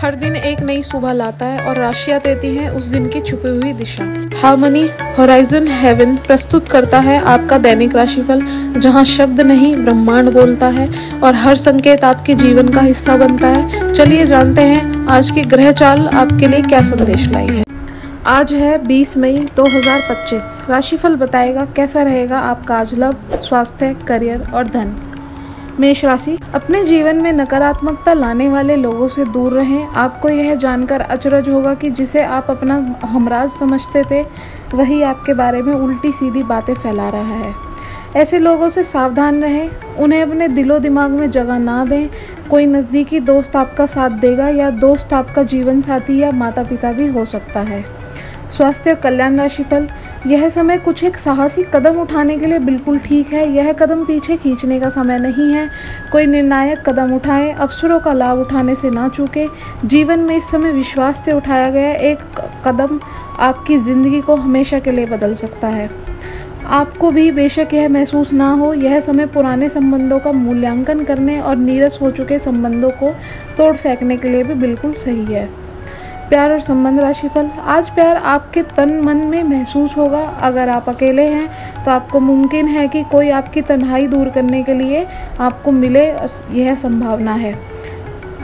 हर दिन एक नई सुबह लाता है और राशियां देती हैं उस दिन की छुपी हुई दिशा। हार्मनी होराइजन हेवन प्रस्तुत करता है आपका दैनिक राशिफल, जहां शब्द नहीं ब्रह्मांड बोलता है और हर संकेत आपके जीवन का हिस्सा बनता है। चलिए जानते हैं आज की ग्रह चाल आपके लिए क्या संदेश लाई है। आज है 20 मई 2025। राशिफल बताएगा कैसा रहेगा आपका आज लव, स्वास्थ्य, करियर और धन। मेष राशि, अपने जीवन में नकारात्मकता लाने वाले लोगों से दूर रहें। आपको यह जानकर अचरज होगा कि जिसे आप अपना हमराज समझते थे वही आपके बारे में उल्टी सीधी बातें फैला रहा है। ऐसे लोगों से सावधान रहें, उन्हें अपने दिलो दिमाग में जगह ना दें। कोई नज़दीकी दोस्त आपका साथ देगा या दोस्त आपका जीवन साथी या माता पिता भी हो सकता है। स्वास्थ्य और कल्याण राशिफल, यह समय कुछ एक साहसी कदम उठाने के लिए बिल्कुल ठीक है। यह कदम पीछे खींचने का समय नहीं है। कोई निर्णायक कदम उठाएं, अवसरों का लाभ उठाने से ना चूकें। जीवन में इस समय विश्वास से उठाया गया एक कदम आपकी ज़िंदगी को हमेशा के लिए बदल सकता है। आपको भी बेशक यह महसूस ना हो, यह समय पुराने संबंधों का मूल्यांकन करने और नीरस हो चुके संबंधों को तोड़ फेंकने के लिए भी बिल्कुल सही है। प्यार और संबंध राशिफल, आज प्यार आपके तन मन में महसूस होगा। अगर आप अकेले हैं तो आपको मुमकिन है कि कोई आपकी तन्हाई दूर करने के लिए आपको मिले, यह संभावना है।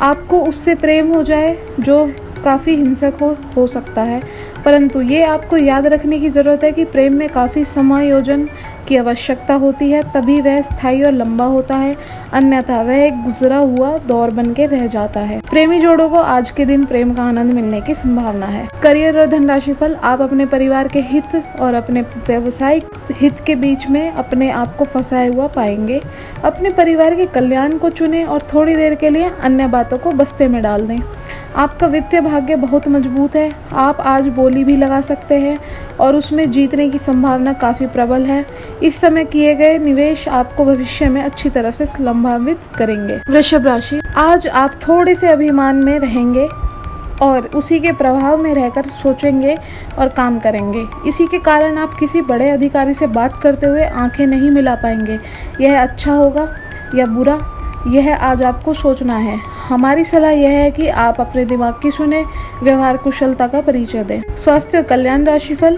आपको उससे प्रेम हो जाए जो काफ़ी हिंसक हो सकता है, परंतु ये आपको याद रखने की ज़रूरत है कि प्रेम में काफ़ी समायोजन की आवश्यकता होती है, तभी वह स्थायी और लंबा होता है, अन्यथा वह एक गुजरा हुआ दौर बन के रह जाता है। प्रेमी जोड़ों को आज के दिन प्रेम का आनंद मिलने की संभावना है। करियर और धन राशिफल, आप अपने परिवार के हित और अपने व्यावसायिक हित के बीच में अपने आप को फंसाए हुआ पाएंगे। अपने परिवार के कल्याण को चुनें और थोड़ी देर के लिए अन्य बातों को बस्ते में डाल दें। आपका वित्तीय भाग्य बहुत मजबूत है। आप आज बोली भी लगा सकते हैं और उसमें जीतने की संभावना काफ़ी प्रबल है। इस समय किए गए निवेश आपको भविष्य में अच्छी तरह से लाभान्वित करेंगे। वृषभ राशि, आज आप थोड़े से अभिमान में रहेंगे और उसी के प्रभाव में रहकर सोचेंगे और काम करेंगे। इसी के कारण आप किसी बड़े अधिकारी से बात करते हुए आंखें नहीं मिला पाएंगे। यह अच्छा होगा या बुरा, यह आज आपको सोचना है। हमारी सलाह यह है कि आप अपने दिमाग की सुने, व्यवहार कुशलता का परिचय दें। स्वास्थ्य और कल्याण राशिफल,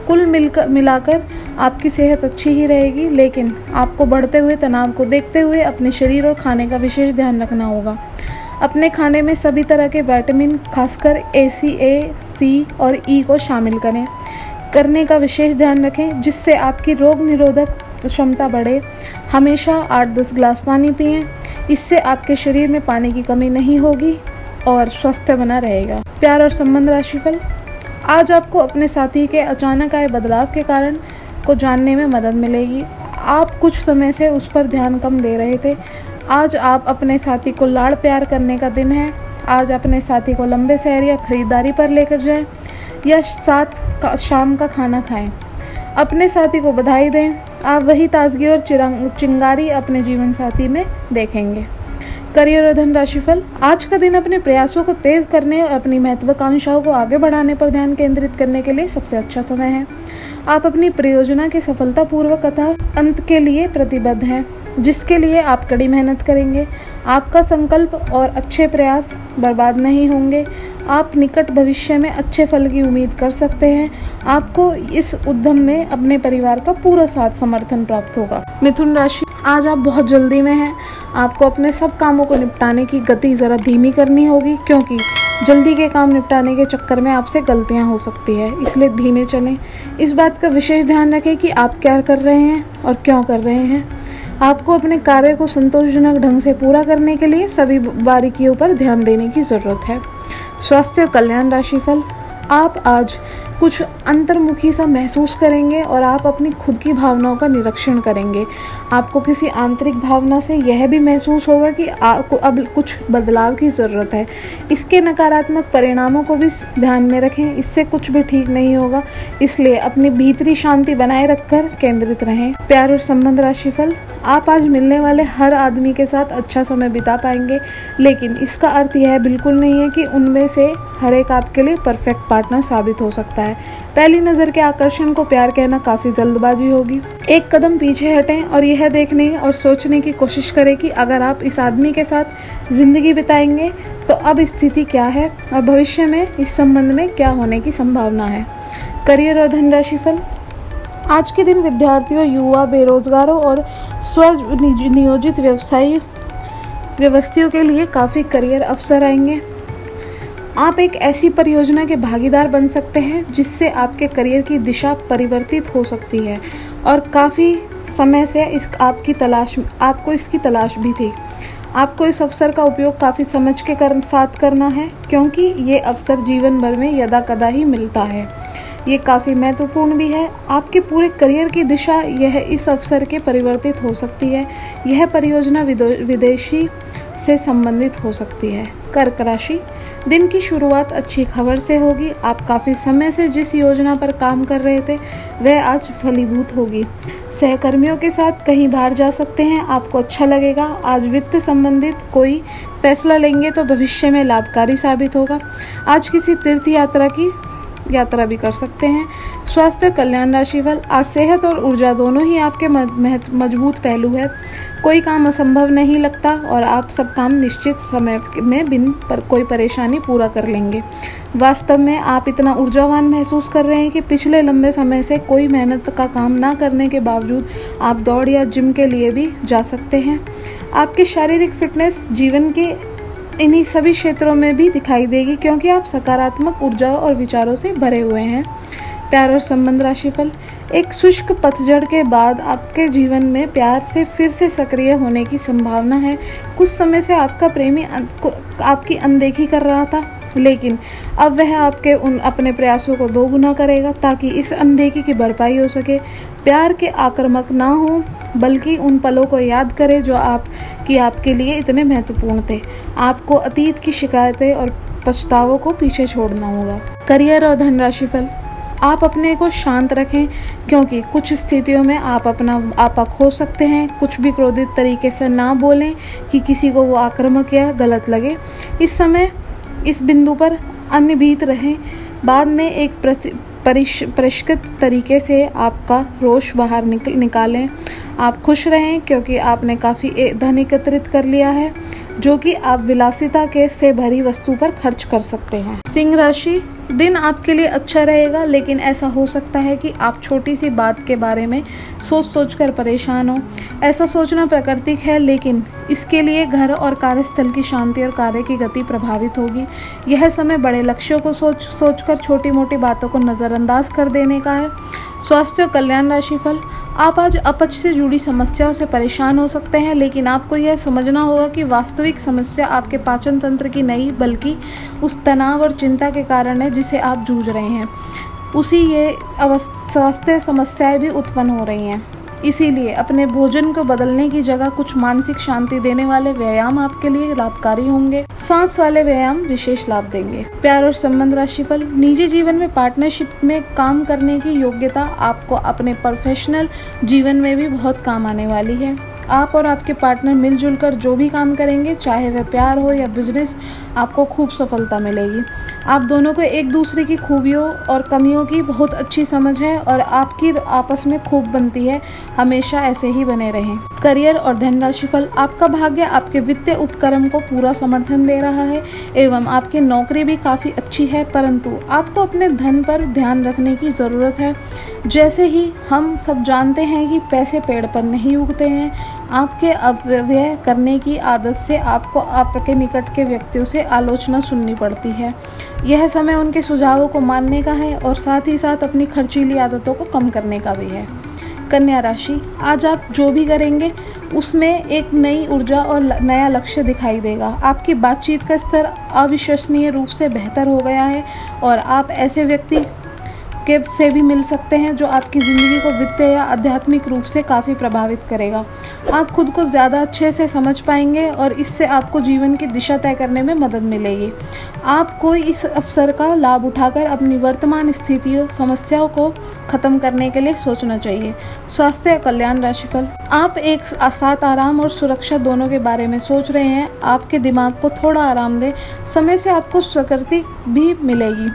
कुल मिलाकर आपकी सेहत अच्छी ही रहेगी, लेकिन आपको बढ़ते हुए तनाव को देखते हुए अपने शरीर और खाने का विशेष ध्यान रखना होगा। अपने खाने में सभी तरह के विटामिन, खासकर A, C और E को शामिल करने का विशेष ध्यान रखें, जिससे आपकी रोग निरोधक क्षमता बढ़े। हमेशा 8-10 गिलास पानी पिएं, इससे आपके शरीर में पानी की कमी नहीं होगी और स्वस्थ बना रहेगा। प्यार और संबंध राशिफल, आज आपको अपने साथी के अचानक आए बदलाव के कारण को जानने में मदद मिलेगी। आप कुछ समय से उस पर ध्यान कम दे रहे थे। आज आप अपने साथी को लाड़ प्यार करने का दिन है। आज अपने साथी को लंबे सैर या खरीदारी पर लेकर जाएं या साथ शाम का खाना खाएं। अपने साथी को बधाई दें। आप वही ताजगी और चिंगारी अपने जीवन साथी में देखेंगे। करियर और धन राशिफल, आज का दिन अपने प्रयासों को तेज करने और अपनी महत्वाकांक्षाओं को आगे बढ़ाने पर ध्यान केंद्रित करने के लिए सबसे अच्छा समय है। आप अपनी परियोजना के सफलतापूर्वक अंत के लिए प्रतिबद्ध हैं, जिसके लिए आप कड़ी मेहनत करेंगे। आपका संकल्प और अच्छे प्रयास बर्बाद नहीं होंगे। आप निकट भविष्य में अच्छे फल की उम्मीद कर सकते हैं। आपको इस उद्यम में अपने परिवार का पूरा साथ समर्थन प्राप्त होगा। मिथुन राशि, आज आप बहुत जल्दी में हैं। आपको अपने सब कामों को निपटाने की गति ज़रा धीमी करनी होगी, क्योंकि जल्दी के काम निपटाने के चक्कर में आपसे गलतियां हो सकती है, इसलिए धीमे चलें। इस बात का विशेष ध्यान रखें कि आप क्या कर रहे हैं और क्यों कर रहे हैं। आपको अपने कार्य को संतोषजनक ढंग से पूरा करने के लिए सभी बारीकियों पर ध्यान देने की ज़रूरत है। स्वास्थ्य और कल्याण राशिफल, आप आज कुछ अंतर्मुखी सा महसूस करेंगे और आप अपनी खुद की भावनाओं का निरीक्षण करेंगे। आपको किसी आंतरिक भावना से यह भी महसूस होगा कि आपको अब कुछ बदलाव की ज़रूरत है। इसके नकारात्मक परिणामों को भी ध्यान में रखें, इससे कुछ भी ठीक नहीं होगा, इसलिए अपनी भीतरी शांति बनाए रखकर केंद्रित रहें। प्यार और संबंध राशिफल, आप आज मिलने वाले हर आदमी के साथ अच्छा समय बिता पाएंगे, लेकिन इसका अर्थ यह बिल्कुल नहीं है कि उनमें से हर एक आपके लिए परफेक्ट पार्टनर साबित हो सकता है। है। पहली नज़र के आकर्षण को प्यार कहना काफ़ी जल्दबाजी होगी। एक कदम पीछे हटें और यह देखने और सोचने की कोशिश करें कि अगर आप इस आदमी के साथ ज़िंदगी बिताएंगे तो अब स्थिति क्या है और भविष्य में इस संबंध में क्या होने की संभावना है। करियर और धनराशि फल। आज के दिन विद्यार्थियों, युवा, बेरोजगारों और स्व नियोजित व्यवसायियों के लिए काफ़ी करियर अवसर आएंगे। आप एक ऐसी परियोजना के भागीदार बन सकते हैं जिससे आपके करियर की दिशा परिवर्तित हो सकती है और काफ़ी समय से आपको इसकी तलाश भी थी। आपको इस अवसर का उपयोग काफ़ी समझ के साथ करना है क्योंकि ये अवसर जीवन भर में यदाकदा ही मिलता है। ये काफ़ी महत्वपूर्ण भी है। आपके पूरे करियर की दिशा यह इस अवसर के परिवर्तित हो सकती है। यह परियोजना विदेशी से संबंधित हो सकती है। कर्क राशि। दिन की शुरुआत अच्छी खबर से होगी। आप काफ़ी समय से जिस योजना पर काम कर रहे थे वह आज फलीभूत होगी। सहकर्मियों के साथ कहीं बाहर जा सकते हैं, आपको अच्छा लगेगा। आज वित्त संबंधित कोई फैसला लेंगे तो भविष्य में लाभकारी साबित होगा। आज किसी तीर्थ यात्रा भी कर सकते हैं। स्वास्थ्य कल्याण राशिफल। आज सेहत और ऊर्जा दोनों ही आपके मजबूत पहलू है। कोई काम असंभव नहीं लगता और आप सब काम निश्चित समय में बिन कोई परेशानी पूरा कर लेंगे। वास्तव में आप इतना ऊर्जावान महसूस कर रहे हैं कि पिछले लंबे समय से कोई मेहनत का काम ना करने के बावजूद आप दौड़ या जिम के लिए भी जा सकते हैं। आपकी शारीरिक फिटनेस जीवन के इन्हीं सभी क्षेत्रों में भी दिखाई देगी क्योंकि आप सकारात्मक ऊर्जा और विचारों से भरे हुए हैं। प्यार और संबंध राशिफल। एक शुष्क पतझड़ के बाद आपके जीवन में प्यार से फिर से सक्रिय होने की संभावना है। कुछ समय से आपका प्रेमी आपकी अनदेखी कर रहा था, लेकिन अब वह अपने प्रयासों को दोगुना करेगा ताकि इस अनदेखी की भरपाई हो सके। प्यार के आक्रामक ना हो बल्कि उन पलों को याद करें जो आपके लिए इतने महत्वपूर्ण थे। आपको अतीत की शिकायतें और पछतावों को पीछे छोड़ना होगा। करियर और धनराशि फल। आप अपने को शांत रखें क्योंकि कुछ स्थितियों में आप अपना आपा खो सकते हैं। कुछ भी क्रोधित तरीके से ना बोलें कि किसी को वो आक्रामक या गलत लगे। इस समय इस बिंदु पर अनभित रहें। बाद में एक परिष्कृत तरीके से आपका रोष बाहर निकालें। आप खुश रहें क्योंकि आपने काफ़ी धन एकत्रित कर लिया है जो कि आप विलासिता से भरी वस्तु पर खर्च कर सकते हैं। सिंह राशि। दिन आपके लिए अच्छा रहेगा, लेकिन ऐसा हो सकता है कि आप छोटी सी बात के बारे में सोच कर परेशान हो। ऐसा सोचना प्राकृतिक है, लेकिन इसके लिए घर और कार्यस्थल की शांति और कार्य की गति प्रभावित होगी। यह समय बड़े लक्ष्यों को सोचकर छोटी मोटी बातों को नज़रअंदाज कर देने का है। स्वास्थ्य और कल्याण राशिफल। आप आज अपच से जुड़ी समस्याओं से परेशान हो सकते हैं, लेकिन आपको यह समझना होगा कि वास्तविक समस्या आपके पाचन तंत्र की नहीं बल्कि उस तनाव और चिंता के कारण है जिसे आप जूझ रहे हैं। ये स्वास्थ्य समस्याएं भी उत्पन्न हो रही हैं। इसीलिए अपने भोजन को बदलने की जगह कुछ मानसिक शांति देने वाले व्यायाम आपके लिए लाभकारी होंगे। सांस वाले व्यायाम विशेष लाभ देंगे। प्यार और संबंध राशिफल। निजी जीवन में पार्टनरशिप में काम करने की योग्यता आपको अपने प्रोफेशनल जीवन में भी बहुत काम आने वाली है। आप और आपके पार्टनर मिलजुल कर जो भी काम करेंगे, चाहे वह प्यार हो या बिजनेस, आपको खूब सफलता मिलेगी। आप दोनों को एक दूसरे की खूबियों और कमियों की बहुत अच्छी समझ है और आपकी आपस में खूब बनती है। हमेशा ऐसे ही बने रहें। करियर और धन राशिफल। आपका भाग्य आपके वित्तीय उपक्रम को पूरा समर्थन दे रहा है एवं आपकी नौकरी भी काफ़ी अच्छी है, परंतु आपको अपने धन पर ध्यान रखने की ज़रूरत है। जैसे ही हम सब जानते हैं कि पैसे पेड़ पर नहीं उगते हैं, आपके अपव्यय करने की आदत से आपको आपके निकट के व्यक्तियों से आलोचना सुननी पड़ती है। यह समय उनके सुझावों को मानने का है और साथ ही साथ अपनी खर्चीली आदतों को कम करने का भी है। कन्या राशि। आज आप जो भी करेंगे उसमें एक नई ऊर्जा और नया लक्ष्य दिखाई देगा। आपकी बातचीत का स्तर अविश्वसनीय रूप से बेहतर हो गया है और आप ऐसे व्यक्ति से भी मिल सकते हैं जो आपकी ज़िंदगी को वित्तीय या आध्यात्मिक रूप से काफ़ी प्रभावित करेगा। आप खुद को ज़्यादा अच्छे से समझ पाएंगे और इससे आपको जीवन की दिशा तय करने में मदद मिलेगी। आपको इस अवसर का लाभ उठाकर अपनी वर्तमान स्थितियों समस्याओं को ख़त्म करने के लिए सोचना चाहिए। स्वास्थ्य कल्याण राशिफल। आप एक साथ आराम और सुरक्षा दोनों के बारे में सोच रहे हैं। आपके दिमाग को थोड़ा आराम दें। समय से आपको स्वीकृति भी मिलेगी।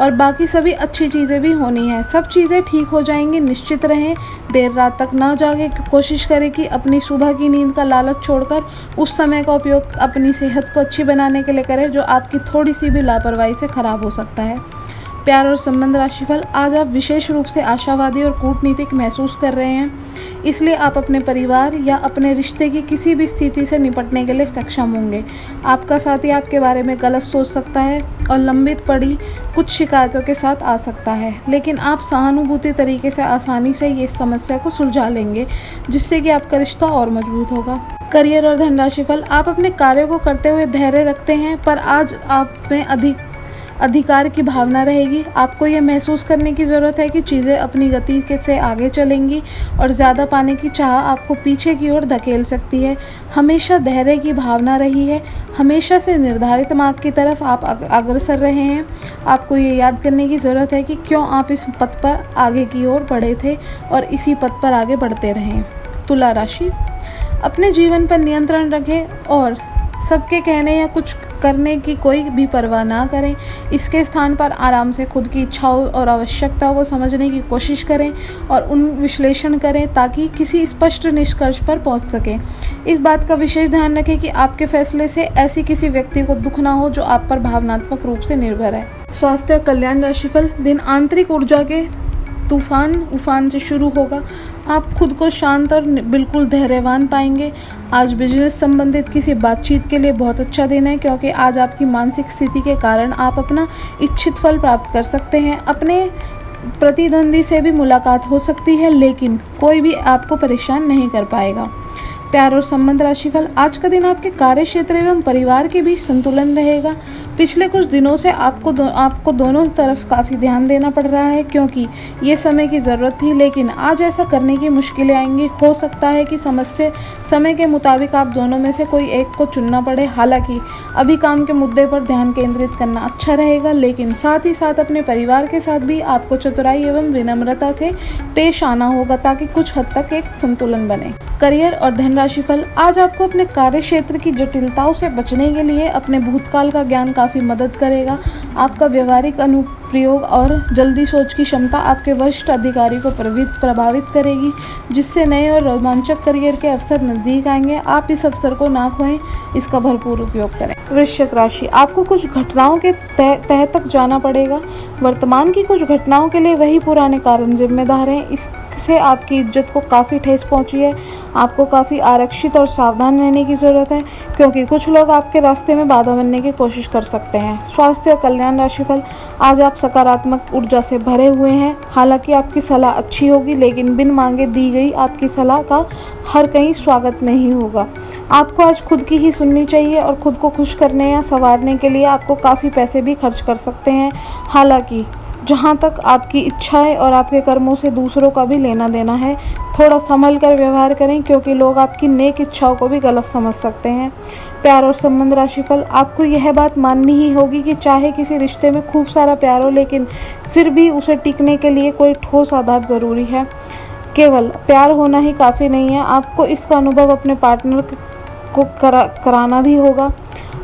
और बाकी सभी अच्छी चीज़ें भी होनी है। सब चीज़ें ठीक हो जाएंगी, निश्चित रहें। देर रात तक ना जागे, कोशिश करें कि अपनी सुबह की नींद का लालच छोड़कर उस समय का उपयोग अपनी सेहत को अच्छी बनाने के लिए करें, जो आपकी थोड़ी सी भी लापरवाही से ख़राब हो सकता है। प्यार और संबंध राशिफल, आज आप विशेष रूप से आशावादी और कूटनीतिक महसूस कर रहे हैं, इसलिए आप अपने परिवार या अपने रिश्ते की किसी भी स्थिति से निपटने के लिए सक्षम होंगे। आपका साथी आपके बारे में गलत सोच सकता है और लंबित पड़ी कुछ शिकायतों के साथ आ सकता है, लेकिन आप सहानुभूति तरीके से आसानी से ये समस्या को सुलझा लेंगे, जिससे कि आपका रिश्ता और मजबूत होगा। करियर और धन राशिफल, आप अपने कार्यों को करते हुए धैर्य रखते हैं, पर आज आप में अधिकार की भावना रहेगी। आपको ये महसूस करने की ज़रूरत है कि चीज़ें अपनी गति से आगे चलेंगी और ज़्यादा पाने की चाह आपको पीछे की ओर धकेल सकती है। हमेशा धैर्य की भावना रही है, हमेशा से निर्धारित मार्ग की तरफ आप अग्रसर रहे हैं। आपको ये याद करने की ज़रूरत है कि क्यों आप इस पथ पर आगे की ओर बढ़े थे और इसी पथ पर आगे बढ़ते रहें। तुला राशि, अपने जीवन पर नियंत्रण रखें और सबके कहने या कुछ करने की कोई भी परवाह ना करें। इसके स्थान पर आराम से खुद की इच्छाओं और आवश्यकताओं को समझने की कोशिश करें और उन विश्लेषण करें ताकि किसी स्पष्ट निष्कर्ष पर पहुंच सकें। इस बात का विशेष ध्यान रखें कि आपके फैसले से ऐसी किसी व्यक्ति को दुख ना हो जो आप पर भावनात्मक रूप से निर्भर है। स्वास्थ्य और कल्याण राशिफल, दिन आंतरिक ऊर्जा के उफान से शुरू होगा। आप खुद को शांत और बिल्कुल धैर्यवान पाएंगे। आज बिजनेस संबंधित किसी बातचीत के लिए बहुत अच्छा दिन है, क्योंकि आज आपकी मानसिक स्थिति के कारण आप अपना इच्छित फल प्राप्त कर सकते हैं। अपने प्रतिद्वंदी से भी मुलाकात हो सकती है, लेकिन कोई भी आपको परेशान नहीं कर पाएगा। प्यार और संबंध राशिफल, आज का दिन आपके कार्य क्षेत्र एवं परिवार के बीच संतुलन रहेगा। पिछले कुछ दिनों से आपको दोनों तरफ काफ़ी ध्यान देना पड़ रहा है, क्योंकि ये समय की ज़रूरत थी, लेकिन आज ऐसा करने की मुश्किलें आएंगी। हो सकता है कि समय के मुताबिक आप दोनों में से कोई एक को चुनना पड़े। हालांकि अभी काम के मुद्दे पर ध्यान केंद्रित करना अच्छा रहेगा, लेकिन साथ ही साथ अपने परिवार के साथ भी आपको चतुराई एवं विनम्रता से पेश आना होगा, ताकि कुछ हद तक एक संतुलन बने। करियर और धन राशिफल, आज आपको अपने कार्य क्षेत्र की जटिलताओं से बचने के लिए अपने भूतकाल का ज्ञान काफ़ी मदद करेगा। आपका व्यवहारिक अनुप्रयोग और जल्दी सोच की क्षमता आपके वरिष्ठ अधिकारी को प्रभावित करेगी, जिससे नए और रोमांचक करियर के अवसर नज़दीक आएंगे। आप इस अवसर को ना खोएं, इसका भरपूर उपयोग करें। वृश्चिक राशि, आपको कुछ घटनाओं के तह तक जाना पड़ेगा। वर्तमान की कुछ घटनाओं के लिए वही पुराने कारण जिम्मेदार हैं। इससे आपकी इज्जत को काफ़ी ठेस पहुंची है। आपको काफ़ी आरक्षित और सावधान रहने की ज़रूरत है, क्योंकि कुछ लोग आपके रास्ते में बाधा बनने की कोशिश कर सकते हैं। स्वास्थ्य और कल्याण राशिफल, आज आप सकारात्मक ऊर्जा से भरे हुए हैं। हालांकि आपकी सलाह अच्छी होगी, लेकिन बिन मांगे दी गई आपकी सलाह का हर कहीं स्वागत नहीं होगा। आपको आज खुद की ही सुननी चाहिए और खुद को खुश करने या संवारने के लिए आपको काफ़ी पैसे भी खर्च कर सकते हैं। हालांकि जहाँ तक आपकी इच्छाएं और आपके कर्मों से दूसरों का भी लेना देना है, थोड़ा संभल कर व्यवहार करें, क्योंकि लोग आपकी नेक इच्छाओं को भी गलत समझ सकते हैं। प्यार और संबंध राशिफल, आपको यह बात माननी ही होगी कि चाहे किसी रिश्ते में खूब सारा प्यार हो, लेकिन फिर भी उसे टिकने के लिए कोई ठोस आधार ज़रूरी है। केवल प्यार होना ही काफ़ी नहीं है, आपको इसका अनुभव अपने पार्टनर को कराना भी होगा।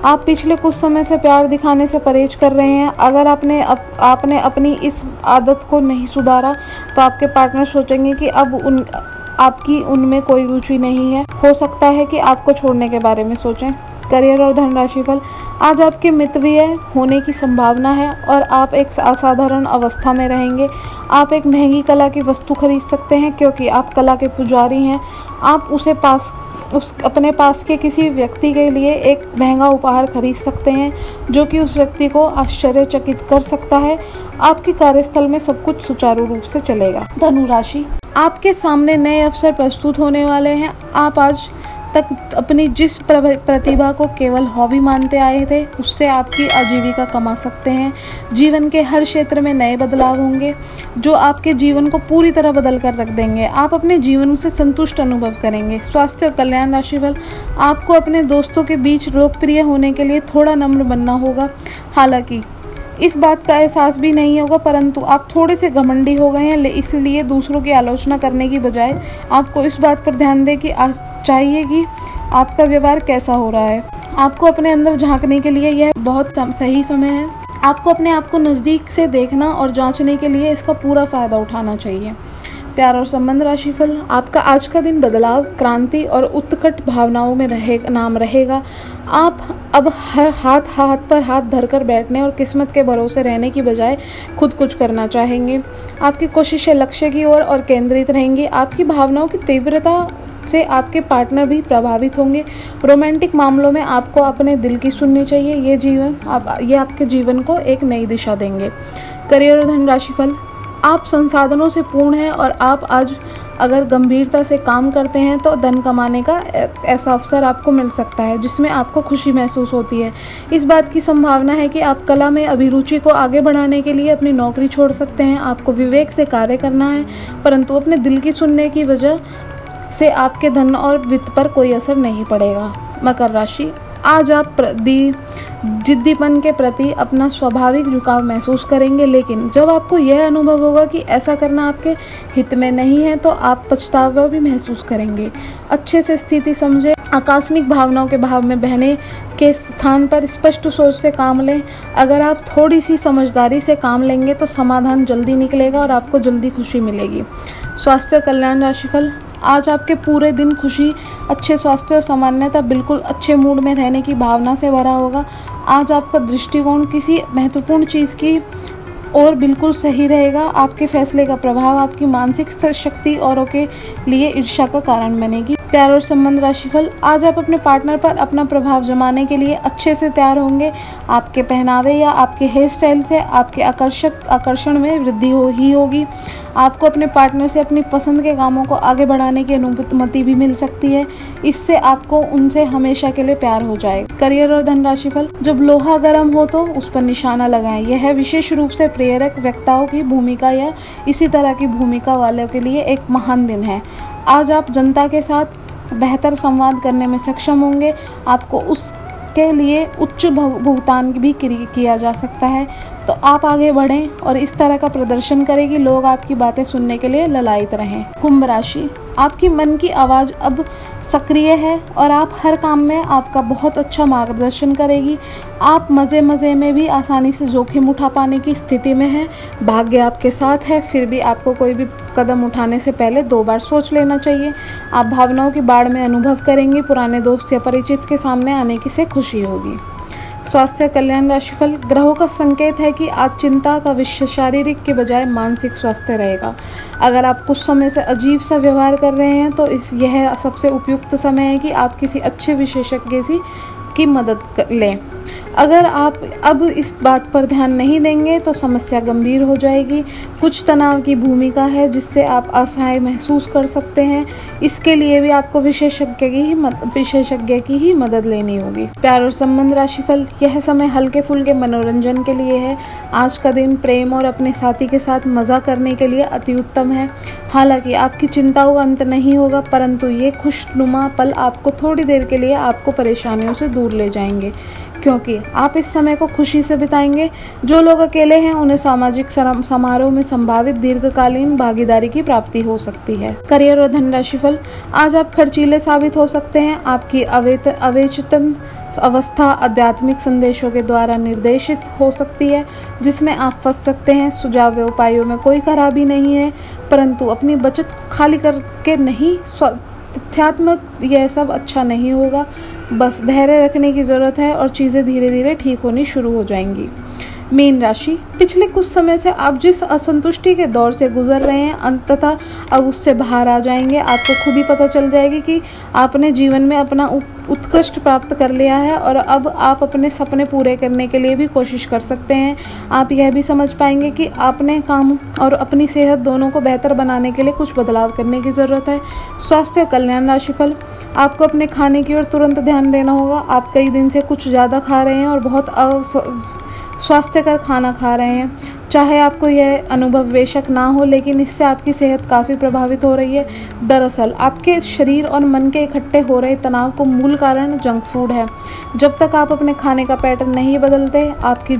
आप पिछले कुछ समय से प्यार दिखाने से परहेज कर रहे हैं। अगर आपने अपनी इस आदत को नहीं सुधारा, तो आपके पार्टनर सोचेंगे कि अब आपकी उनमें कोई रुचि नहीं है। हो सकता है कि आपको छोड़ने के बारे में सोचें। करियर और धन राशिफल, आज आपके मितव्यय होने की संभावना है और आप एक असाधारण अवस्था में रहेंगे। आप एक महंगी कला की वस्तु खरीद सकते हैं, क्योंकि आप कला के पुजारी हैं। आप अपने पास के किसी व्यक्ति के लिए एक महंगा उपहार खरीद सकते हैं, जो कि उस व्यक्ति को आश्चर्यचकित कर सकता है। आपके कार्यस्थल में सब कुछ सुचारू रूप से चलेगा। धनु राशि, आपके सामने नए अवसर प्रस्तुत होने वाले हैं। आप आज तक अपनी जिस प्रतिभा को केवल हॉबी मानते आए थे, उससे आपकी आजीविका कमा सकते हैं। जीवन के हर क्षेत्र में नए बदलाव होंगे, जो आपके जीवन को पूरी तरह बदल कर रख देंगे। आप अपने जीवन से संतुष्ट अनुभव करेंगे। स्वास्थ्य और कल्याण राशिफल, आपको अपने दोस्तों के बीच लोकप्रिय होने के लिए थोड़ा नम्र बनना होगा। हालांकि इस बात का एहसास भी नहीं होगा, परंतु आप थोड़े से घमंडी हो गए हैं, इसलिए दूसरों की आलोचना करने की बजाय आपको इस बात पर ध्यान दें कि चाहिए कि आपका व्यवहार कैसा हो रहा है। आपको अपने अंदर झांकने के लिए यह बहुत सही समय है। आपको अपने आप को नज़दीक से देखना और जांचने के लिए इसका पूरा फ़ायदा उठाना चाहिए। प्यार और संबंध राशिफल, आपका आज का दिन बदलाव, क्रांति और उत्कट भावनाओं में रहेगा। आप अब हाथ पर हाथ धरकर बैठने और किस्मत के भरोसे रहने की बजाय खुद कुछ करना चाहेंगे। आपकी कोशिशें लक्ष्य की ओर और केंद्रित रहेंगी। आपकी भावनाओं की तीव्रता से आपके पार्टनर भी प्रभावित होंगे। रोमांटिक मामलों में आपको अपने दिल की सुननी चाहिए। ये आपके जीवन को एक नई दिशा देंगे। करियर और धन राशिफल, आप संसाधनों से पूर्ण हैं और आप आज अगर गंभीरता से काम करते हैं तो धन कमाने का ऐसा अवसर आपको मिल सकता है जिसमें आपको खुशी महसूस होती है। इस बात की संभावना है कि आप कला में अभिरुचि को आगे बढ़ाने के लिए अपनी नौकरी छोड़ सकते हैं। आपको विवेक से कार्य करना है, परंतु अपने दिल की सुनने की वजह से आपके धन और वित्त पर कोई असर नहीं पड़ेगा। मकर राशि, आज आप जिद्दीपन के प्रति अपना स्वाभाविक झुकाव महसूस करेंगे, लेकिन जब आपको यह अनुभव होगा कि ऐसा करना आपके हित में नहीं है तो आप पछतावा भी महसूस करेंगे। अच्छे से स्थिति समझें। आकस्मिक भावनाओं के भाव में बहने के स्थान पर स्पष्ट सोच से काम लें। अगर आप थोड़ी सी समझदारी से काम लेंगे तो समाधान जल्दी निकलेगा और आपको जल्दी खुशी मिलेगी। स्वास्थ्य कल्याण राशिफल, आज आपके पूरे दिन खुशी, अच्छे स्वास्थ्य और सामान्यतः बिल्कुल अच्छे मूड में रहने की भावना से भरा होगा। आज आपका दृष्टिकोण किसी महत्वपूर्ण चीज़ की और बिल्कुल सही रहेगा। आपके फैसले का प्रभाव आपकी मानसिक शक्ति औरों के लिए ईर्ष्या का कारण बनेगी। प्यार और संबंध राशिफल, आज आप अपने पार्टनर पर अपना प्रभाव जमाने के लिए अच्छे से तैयार होंगे। आपके पहनावे या आपके हेयर स्टाइल से आपके आकर्षण में वृद्धि होगी। आपको अपने पार्टनर से अपनी पसंद के कामों को आगे बढ़ाने की अनुमति भी मिल सकती है। इससे आपको उनसे हमेशा के लिए प्यार हो जाएगा। करियर और धन राशिफल, जब लोहा गर्म हो तो उस पर निशाना लगाएं। यह विशेष रूप से प्रेरक वक्ताओं की भूमिका या इसी तरह की भूमिका वालों के लिए एक महान दिन है। आज आप जनता के साथ बेहतर संवाद करने में सक्षम होंगे। आपको उसके लिए उच्च भुगतान भी किया जा सकता है, तो आप आगे बढ़ें और इस तरह का प्रदर्शन करें कि लोग आपकी बातें सुनने के लिए ललायित रहें। कुंभ राशि, आपकी मन की आवाज़ अब सक्रिय है और आप हर काम में आपका बहुत अच्छा मार्गदर्शन करेगी। आप मज़े में भी आसानी से जोखिम उठा पाने की स्थिति में हैं। भाग्य आपके साथ है, फिर भी आपको कोई भी कदम उठाने से पहले 2 बार सोच लेना चाहिए। आप भावनाओं की बाढ़ में अनुभव करेंगे। पुराने दोस्त या परिचित के सामने आने की से खुशी होगी। स्वास्थ्य कल्याण राशिफल, ग्रहों का संकेत है कि आज चिंता का विषय शारीरिक के बजाय मानसिक स्वास्थ्य रहेगा। अगर आप कुछ समय से अजीब सा व्यवहार कर रहे हैं तो यह सबसे उपयुक्त समय है कि आप किसी अच्छे विशेषज्ञ की मदद लें। अगर आप अब इस बात पर ध्यान नहीं देंगे तो समस्या गंभीर हो जाएगी। कुछ तनाव की भूमिका है जिससे आप असहाय महसूस कर सकते हैं। इसके लिए भी आपको विशेषज्ञ की ही मदद लेनी होगी। प्यार और संबंध राशिफल, यह समय हल्के फुल्के मनोरंजन के लिए है। आज का दिन प्रेम और अपने साथी के साथ मज़ा करने के लिए अति उत्तम है। हालांकि आपकी चिंताओं का अंत नहीं होगा, परंतु ये खुशनुमा पल आपको थोड़ी देर के लिए आपको परेशानियों से दूर ले जाएंगे, क्योंकि आप इस समय को खुशी से बिताएंगे। जो लोग अकेले हैं उन्हें सामाजिक समारोह में संभावित दीर्घकालीन भागीदारी की प्राप्ति हो सकती है। करियर और धन राशिफल, आज आप खर्चीले साबित हो सकते हैं। आपकी अवेचेतन अवस्था आध्यात्मिक संदेशों के द्वारा निर्देशित हो सकती है जिसमें आप फंस सकते हैं। सुझाव व उपायों में कोई खराबी नहीं है, परंतु अपनी बचत खाली करके नहीं, तथ्यात्मक यह सब अच्छा नहीं होगा। बस धैर्य रखने की ज़रूरत है और चीज़ें धीरे धीरे ठीक होनी शुरू हो जाएंगी। मीन राशि, पिछले कुछ समय से आप जिस असंतुष्टि के दौर से गुजर रहे हैं अंततः अब उससे बाहर आ जाएंगे। आपको खुद ही पता चल जाएगी कि आपने जीवन में अपना उत्कृष्ट प्राप्त कर लिया है और अब आप अपने सपने पूरे करने के लिए भी कोशिश कर सकते हैं। आप यह भी समझ पाएंगे कि आपने काम और अपनी सेहत दोनों को बेहतर बनाने के लिए कुछ बदलाव करने की ज़रूरत है। स्वास्थ्य कल्याण राशिफल, आपको अपने खाने की ओर तुरंत ध्यान देना होगा। आप कई दिन से कुछ ज़्यादा खा रहे हैं और बहुत स्वास्थ्यकर खाना खा रहे हैं। चाहे आपको यह अनुभव बेशक ना हो, लेकिन इससे आपकी सेहत काफ़ी प्रभावित हो रही है। दरअसल आपके शरीर और मन के इकट्ठे हो रहे तनाव को मूल कारण जंक फूड है। जब तक आप अपने खाने का पैटर्न नहीं बदलते, आपकी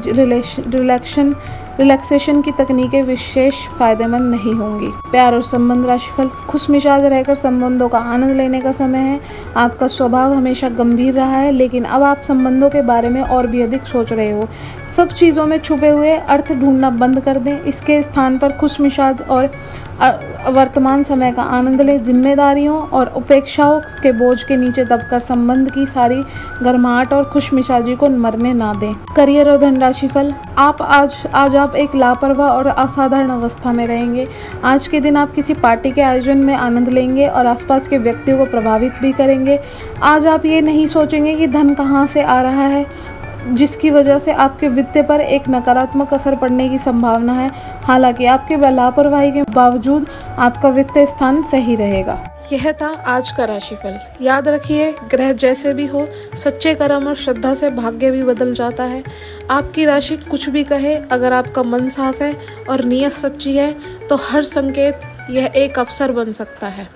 रिलैक्सेशन की तकनीकें विशेष फायदेमंद नहीं होंगी। प्यार और संबंध राशिफल, खुशमिजाज रहकर संबंधों का आनंद लेने का समय है। आपका स्वभाव हमेशा गंभीर रहा है, लेकिन अब आप संबंधों के बारे में और भी अधिक सोच रहे हो। सब चीज़ों में छुपे हुए अर्थ ढूंढना बंद कर दें। इसके स्थान पर खुशमिजाज और वर्तमान समय का आनंद लें। जिम्मेदारियों और उपेक्षाओं के बोझ के नीचे दबकर संबंध की सारी गर्माहट और खुशमिजाजी को मरने ना दें। करियर और धन राशिफल, आज आप एक लापरवाह और असाधारण अवस्था में रहेंगे। आज के दिन आप किसी पार्टी के आयोजन में आनंद लेंगे और आसपास के व्यक्तियों को प्रभावित भी करेंगे। आज आप ये नहीं सोचेंगे कि धन कहाँ से आ रहा है, जिसकी वजह से आपके वित्त पर एक नकारात्मक असर पड़ने की संभावना है। हालांकि आपके लापरवाही के बावजूद आपका वित्त स्थान सही रहेगा। यह था आज का राशिफल। याद रखिए, ग्रह जैसे भी हो, सच्चे कर्म और श्रद्धा से भाग्य भी बदल जाता है। आपकी राशि कुछ भी कहे, अगर आपका मन साफ है और नीयत सच्ची है तो हर संकेत यह एक अवसर बन सकता है।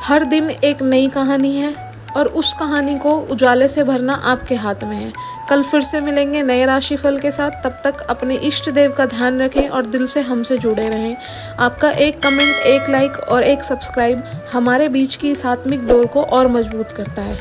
हर दिन एक नई कहानी है और उस कहानी को उजाले से भरना आपके हाथ में है। कल फिर से मिलेंगे नए राशिफल के साथ। तब तक अपने इष्ट देव का ध्यान रखें और दिल से हमसे जुड़े रहें। आपका एक कमेंट, एक लाइक और एक सब्सक्राइब हमारे बीच की इस आत्मिक डोर को और मजबूत करता है।